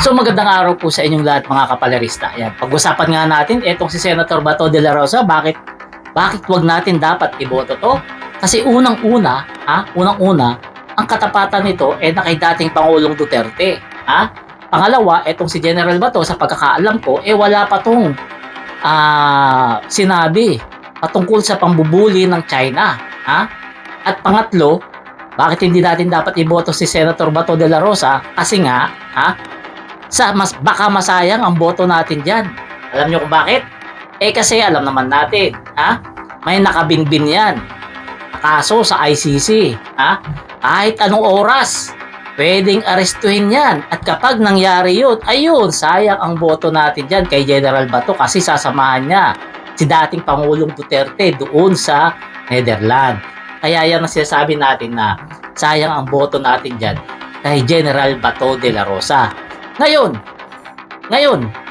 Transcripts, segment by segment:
So magandang araw po sa inyong lahat mga kapalerista. Ayan, pag-usapan nga natin etong si Senator Bato de la Rosa, bakit wag natin dapat iboto to? Kasi unang-una, ang katapatan nito na kay dating Pangulong Duterte, Pangalawa, etong si General Bato sa pagkakaalam ko wala pa tong sinabi patungkol sa pambubuli ng China, At pangatlo, bakit hindi natin dapat iboto si Senator Bato de la Rosa? Kasi nga, baka masayang ang boto natin diyan. Alam niyo kung bakit? Kasi alam naman natin, may nakabinbin yan. Kaso sa ICC, kahit anong oras, pwedeng arestuhin yan. At kapag nangyari yun, ayun, sayang ang boto natin diyan kay General Bato kasi sasamahan niya si dating Pangulong Duterte doon sa Netherlands. Kaya yan ang sinasabi natin na sayang ang boto natin diyan kay General Bato de la Rosa. Ngayon,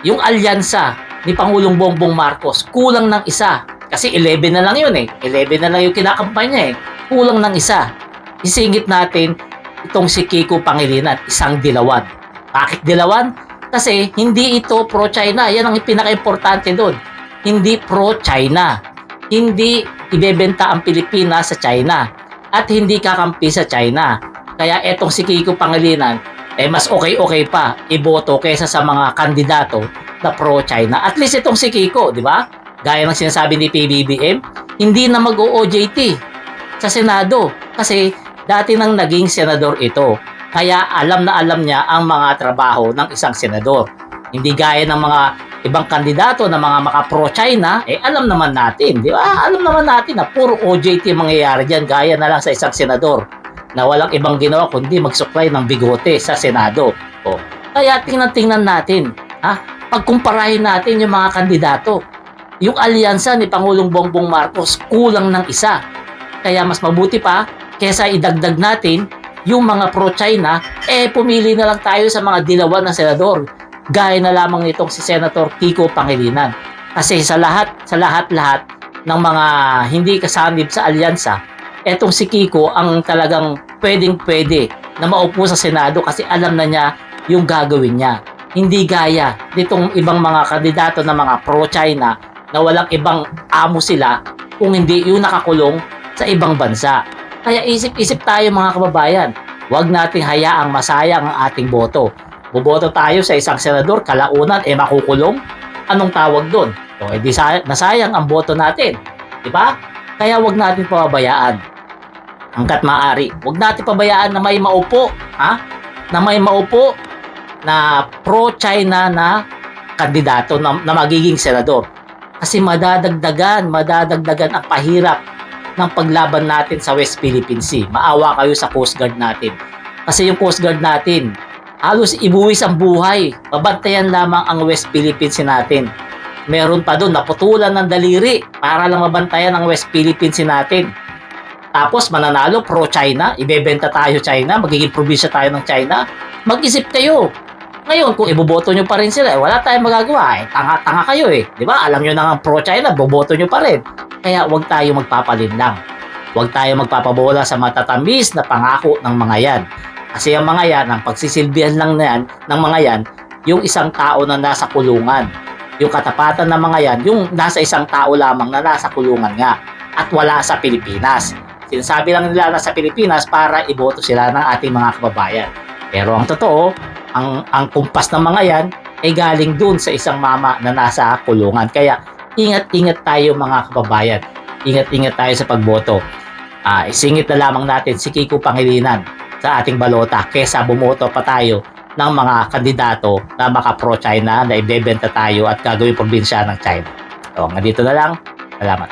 yung alyansa ni Pangulong Bongbong Marcos, kulang ng isa. Kasi 11 na lang yun 11 na lang yung kinakampanya Kulang ng isa. Isingit natin itong si Kiko Pangilinan, isang dilawan. Bakit dilawan? Kasi hindi ito pro-China. Yan ang pinaka-importante doon. Hindi pro-China. Hindi ibebenta ang Pilipinas sa China. At hindi kakampi sa China. Kaya etong si Kiko Pangilinan, mas okay pa iboto kaysa sa mga kandidato na pro-China. At least itong si Kiko, di ba? Gaya ng sinasabi ni PBBM, hindi na mag-OJT sa Senado kasi dati nang naging senador ito. Kaya alam na alam niya ang mga trabaho ng isang senador. Hindi gaya ng mga ibang kandidato na mga maka-pro-China, alam naman natin, di ba? Alam naman natin na puro OJT mangyayari diyan gaya na lang sa isang senador na walang ibang ginawa kundi magsuklay ng bigote sa Senado. Kaya tingnan natin, pagkumparahin natin yung mga kandidato. Yung alyansa ni Pangulong Bongbong Marcos kulang ng isa. Kaya mas mabuti pa kaysa idagdag natin yung mga pro-China, pumili na lang tayo sa mga dilawan na senador. Gaya na lamang nitong si Senator Kiko Pangilinan. Kasi sa lahat ng mga hindi kasanib sa alyansa, etong si Kiko ang talagang pwede na maupo sa Senado kasi alam na niya yung gagawin niya. Hindi gaya nitong ibang mga kandidato na mga pro-China na walang ibang amo sila kung hindi yung nakakulong sa ibang bansa. Kaya isip-isip tayo mga kababayan. Huwag nating hayaang masayang ang ating boto. Boboto tayo sa isang senador, kalaunan makukulong. Anong tawag doon? Nasayang ang boto natin. Diba? Kaya huwag natin pababayaan. Hanggat maaari, huwag natin pabayaan na may maupo, na may maupo na pro-China na kandidato na magiging senador. Kasi madadagdagan ang pahirap ng paglaban natin sa West Philippine Sea. Maawa kayo sa Coast Guard natin. Kasi yung Coast Guard natin, halos ibuwis ang buhay. Babantayan lamang ang West Philippine Sea natin. Meron pa doon, naputulan ng daliri para lang mabantayan ang West Philippine Sea natin. Tapos mananalo pro-China, ibebenta tayo China, magiging probinsya tayo ng China. Mag-isip kayo. Ngayon, kung iboboto nyo pa rin sila, wala tayong magagawa. Tanga-tanga kayo Di ba? Alam nyo na nga pro-China, boboto nyo pa rin. Kaya huwag tayo magpapalinlang. Huwag tayo magpapabola sa matatamis na pangako ng mga yan. Kasi ang mga yan, ang pagsisilbihan lang na yan, ng mga yan, yung isang tao na nasa kulungan. Yung katapatan ng mga yan, yung nasa isang tao lamang na nasa kulungan nga. At wala sa Pilipinas. Sinasabi lang nila na sa Pilipinas para iboto sila ng ating mga kababayan. Pero ang totoo, ang kumpas ng mga yan ay galing dun sa isang mama na nasa kulungan. Kaya ingat-ingat tayo mga kababayan. Ingat-ingat tayo sa pagboto. Isingit na lamang natin si Kiko Pangilinan sa ating balota kesa bumoto pa tayo ng mga kandidato na maka-pro-China na ibebenta tayo at gagawin probinsya ng China. So, nandito na lang. Salamat.